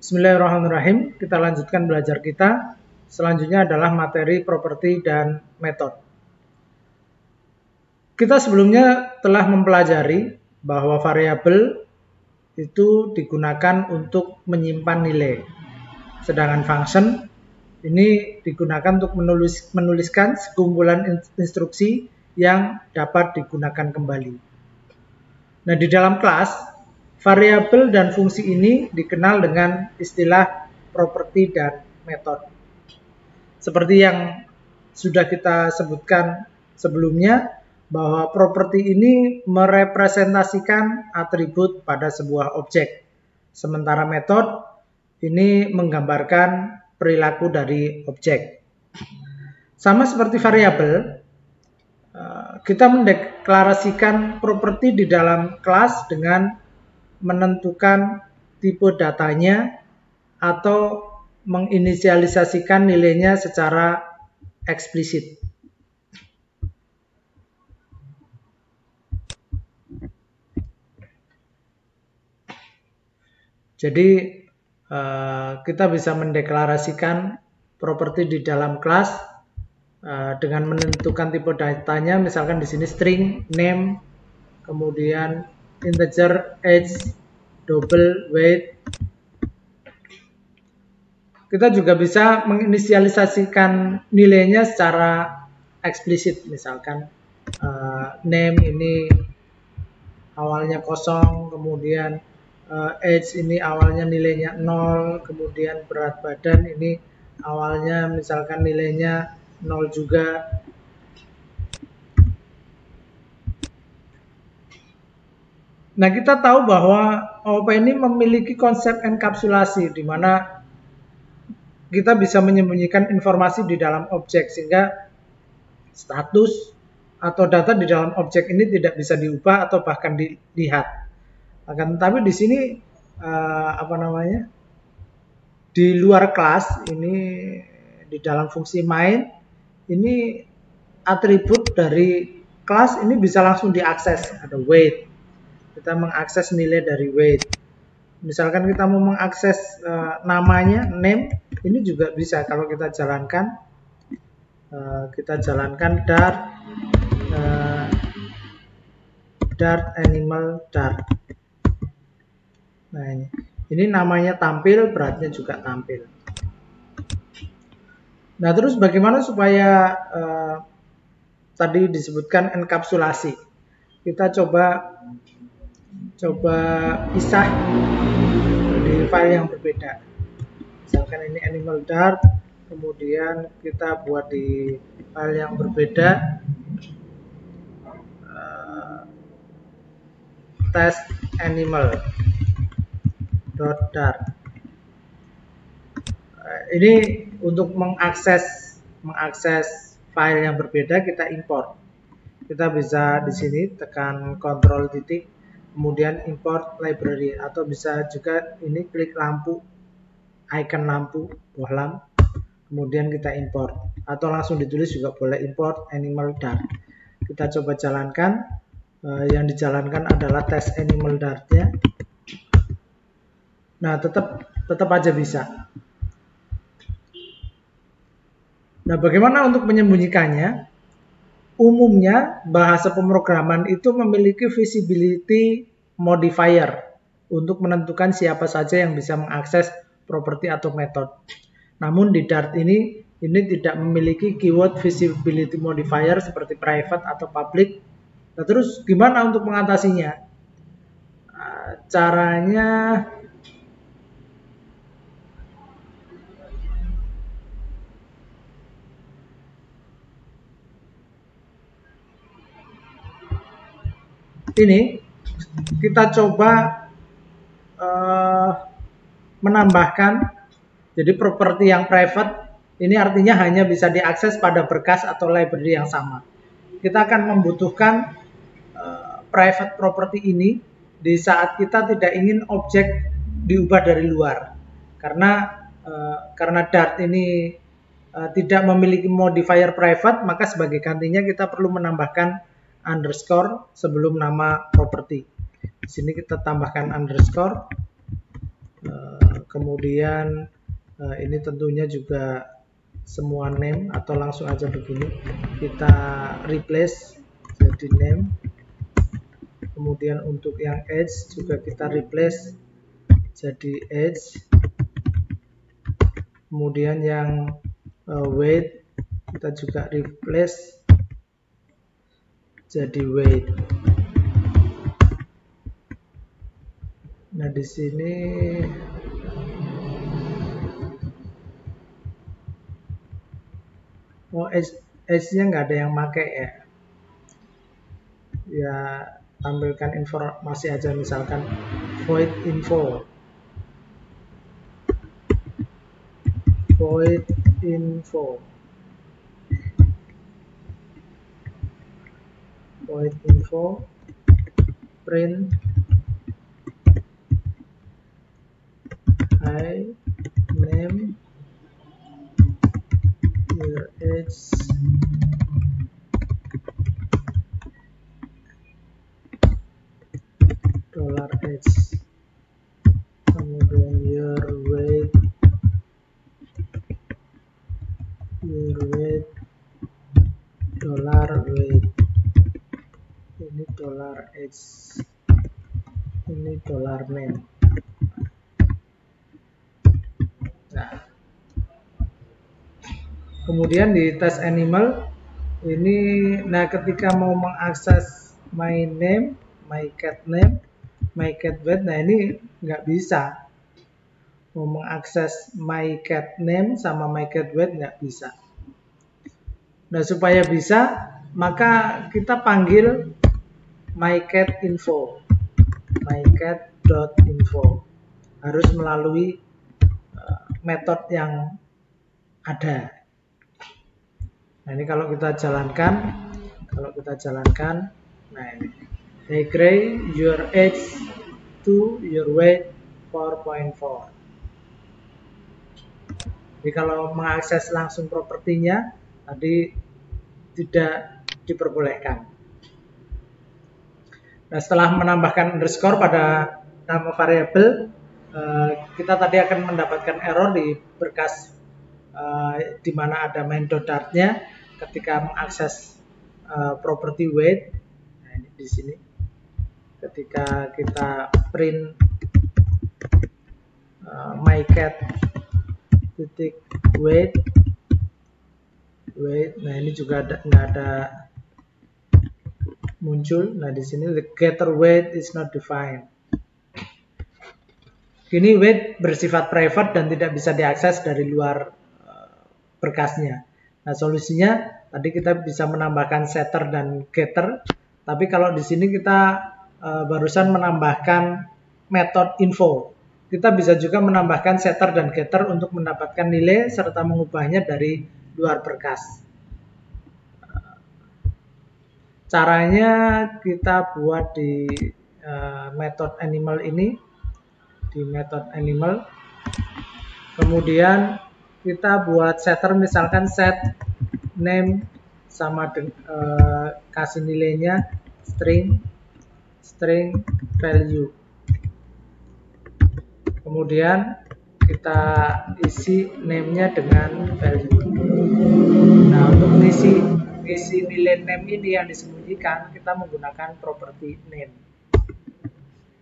Bismillahirrahmanirrahim. Kita lanjutkan belajar kita. Selanjutnya adalah materi, properti, dan metode. Kita sebelumnya telah mempelajari bahwa variabel itu digunakan untuk menyimpan nilai. Sedangkan function ini digunakan untuk menuliskan sekumpulan instruksi yang dapat digunakan kembali. Nah, di dalam kelas, variabel dan fungsi ini dikenal dengan istilah properti dan metode. Seperti yang sudah kita sebutkan sebelumnya, bahwa properti ini merepresentasikan atribut pada sebuah objek. Sementara metode ini menggambarkan perilaku dari objek. Sama seperti variabel, kita mendeklarasikan properti di dalam kelas dengan menentukan tipe datanya atau menginisialisasikan nilainya secara eksplisit. Jadi kita bisa mendeklarasikan properti di dalam kelas dengan menentukan tipe datanya, misalkan di sini string, name, kemudian integer, age, double, weight. Kita juga bisa menginisialisasikan nilainya secara eksplisit, misalkan name ini awalnya 0, kemudian age ini awalnya nilainya 0, kemudian berat badan ini awalnya misalkan nilainya 0 juga. Nah, kita tahu bahwa OOP ini memiliki konsep enkapsulasi, di mana kita bisa menyembunyikan informasi di dalam objek, sehingga status atau data di dalam objek ini tidak bisa diubah atau bahkan dilihat. Akan tetapi di sini di luar kelas ini, di dalam fungsi main ini, atribut dari kelas ini bisa langsung diakses. Ada weight, kita mengakses nilai dari weight. Misalkan kita mau mengakses namanya, name, ini juga bisa kalau kita jalankan. Dart animal dart. Nah, ini namanya tampil, beratnya juga tampil. Nah, terus bagaimana supaya tadi disebutkan enkapsulasi? Kita coba pisah di file yang berbeda. Misalkan ini animal dart, kemudian kita buat di file yang berbeda test animal .dart. Ini untuk mengakses file yang berbeda, kita import. Kita bisa di sini tekan Ctrl titik, kemudian import library, atau bisa juga ini klik lampu, icon lampu bohlam, kemudian kita import, atau langsung ditulis juga boleh, import animal dart. Kita coba jalankan. Yang dijalankan adalah test animal dart-nya. Nah, tetap aja bisa. Nah, bagaimana untuk menyembunyikannya? Umumnya bahasa pemrograman itu memiliki visibility modifier untuk menentukan siapa saja yang bisa mengakses properti atau metode. Namun di Dart ini tidak memiliki keyword visibility modifier seperti private atau public. Nah, terus gimana untuk mengatasinya? Caranya ini, kita coba menambahkan, jadi properti yang private ini artinya hanya bisa diakses pada berkas atau library yang sama. Kita akan membutuhkan private property ini di saat kita tidak ingin objek diubah dari luar, karena Dart ini tidak memiliki modifier private, maka sebagai gantinya kita perlu menambahkan underscore sebelum nama property. Di sini kita tambahkan underscore, Kemudian ini tentunya juga semua name, atau langsung aja begini kita replace jadi name. Kemudian untuk yang age juga kita replace jadi age. Kemudian yang weight kita juga replace jadi weight. Nah, di sini age-nya nggak ada yang pakai ya. Ya, tampilkan informasi aja, misalkan void info. Void info. Void info print hi name your age $h, kemudian your weight $weight, ini $h, ini $name. Nah, kemudian di test animal ini, nah ketika mau mengakses my name, my cat name, my cat weight, nah ini nggak bisa. Mau mengakses my cat name sama my cat weight nggak bisa. Nah, supaya bisa, maka kita panggil myCatInfo, mycat.info. Harus melalui metode yang ada. Nah, ini kalau kita jalankan, nah ini, hey Gray, your age to your weight 4.4. Jadi kalau mengakses langsung propertinya, tadi tidak diperbolehkan. Nah, setelah menambahkan underscore pada nama variabel, kita tadi akan mendapatkan error di berkas di mana ada main.dart-nya ketika mengakses property weight. Nah, ini di sini. Ketika kita print myCat titik weight, nah ini juga nggak ada muncul. Nah, di sini the getter weight is not defined. Ini weight bersifat private dan tidak bisa diakses dari luar berkasnya. Nah, solusinya tadi kita bisa menambahkan setter dan getter, tapi kalau di sini kita barusan menambahkan metode info. Kita bisa juga menambahkan setter dan getter untuk mendapatkan nilai serta mengubahnya dari luar berkas. Caranya kita buat di metode animal ini, di metode animal. Kemudian kita buat setter, misalkan set name sama kasih nilainya string value. Kemudian kita isi name-nya dengan value. Nah, untuk isi nilai name ini yang disembunyikan, kita menggunakan property name.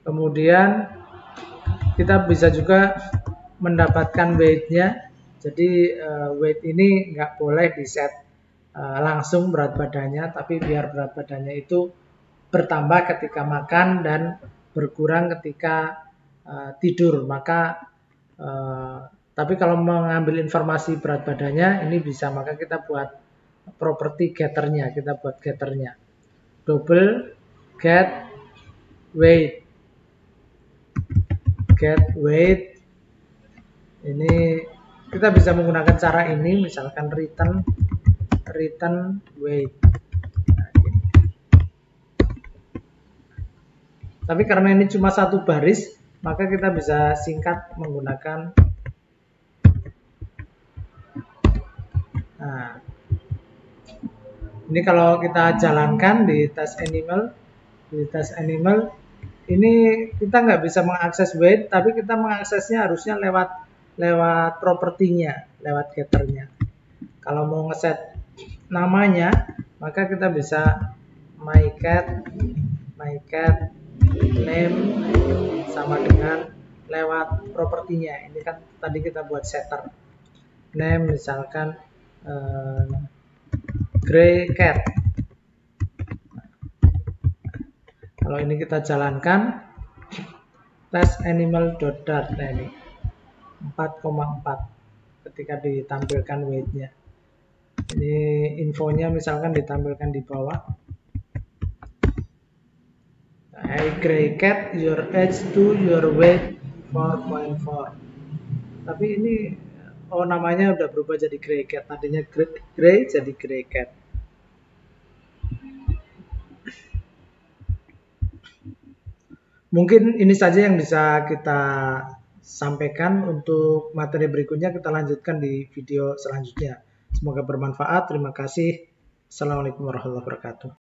Kemudian kita bisa juga mendapatkan weight-nya. Jadi weight ini nggak boleh di-set langsung berat badannya, tapi biar berat badannya itu bertambah ketika makan dan berkurang ketika tidur. Maka tapi kalau mengambil informasi berat badannya ini bisa, maka kita buat property getternya, double get weight. Ini kita bisa menggunakan cara ini, misalkan return weight. Nah, tapi karena ini cuma satu baris, maka kita bisa singkat menggunakan ini kalau kita jalankan di test animal, ini kita nggak bisa mengakses weight, tapi kita mengaksesnya harusnya lewat propertinya, lewat getternya. Kalau mau ngeset namanya, maka kita bisa myCat name sama dengan lewat propertinya. Ini kan tadi kita buat setter name, misalkan gray cat. Kalau ini kita jalankan test animal.dart, nah ini 4,4 ketika ditampilkan weight-nya. Ini infonya misalkan ditampilkan di bawah. Hey gray cat, your age to your weight 4.4. Tapi ini namanya udah berubah jadi gray cat. Tadinya gray jadi gray cat. Mungkin ini saja yang bisa kita sampaikan. Untuk materi berikutnya kita lanjutkan di video selanjutnya. Semoga bermanfaat. Terima kasih. Assalamualaikum warahmatullahi wabarakatuh.